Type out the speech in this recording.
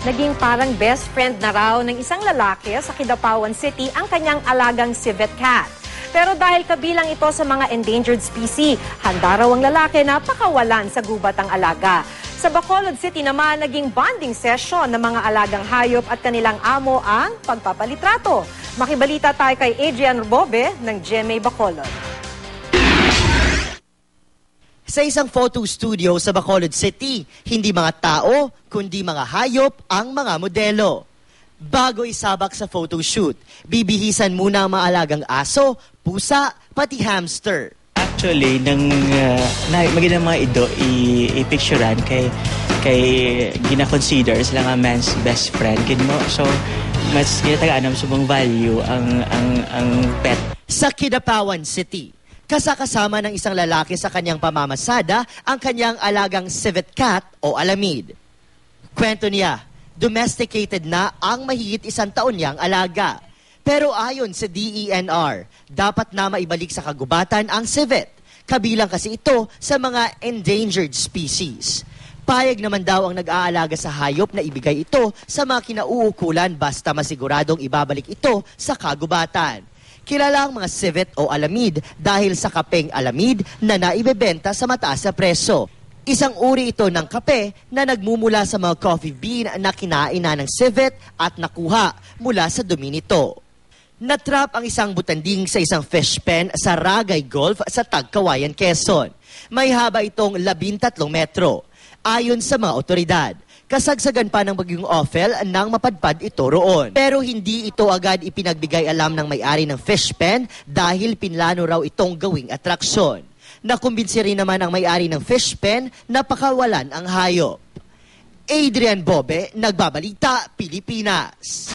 Naging parang best friend na raw ng isang lalaki sa Kidapawan City ang kanyang alagang civet cat. Pero dahil kabilang ito sa mga endangered species, handa raw ang lalaki na pakawalan sa gubat ang alaga. Sa Bacolod City naman, naging bonding session ng mga alagang hayop at kanilang amo ang pagpapalitrato. Makibalita tayo kay Adrian Bobe ng GMA Bacolod. Sa isang photo studio sa Bacolod City, hindi mga tao, kundi mga hayop ang mga modelo. Bago isabak sa photoshoot, bibihisan muna ang mga alagang aso, pusa, pati hamster. Actually, magandang mga ido i-picturean kay gina-consider sila nga man's best friend. So, mas ginatagaan ng subang value ang pet. Sa Kidapawan City, kasakasama ng isang lalaki sa kanyang pamamasada ang kanyang alagang civet cat o alamid. Kwento niya, domesticated na ang mahigit 1 taon niyang alaga. Pero ayon sa DENR, dapat na maibalik sa kagubatan ang civet. Kabilang kasi ito sa mga endangered species. Payag naman daw ang nag-aalaga sa hayop na ibigay ito sa mga kinauukulan basta masiguradong ibabalik ito sa kagubatan. Kilala ang mga civet o alamid dahil sa kapeng alamid na naibebenta sa mataas na preso. Isang uri ito ng kape na nagmumula sa mga coffee bean na kinain na ng civet at nakuha mula sa dumi nito. Natrap ang isang butanding sa isang fish pen sa Ragay Golf sa Tagkawayan, Quezon. May haba itong 13 metro. Ayon sa mga otoridad, kasagsagan pa ng bagyong Ophel nang mapadpad ito roon. Pero hindi ito agad ipinagbigay alam ng may-ari ng fish pen dahil pinlano raw itong gawing atraksyon. Nakumbinsi rin naman ang may-ari ng fish pen na pakawalan ang hayop. Adrian Bobe, Nagbabalita, Pilipinas.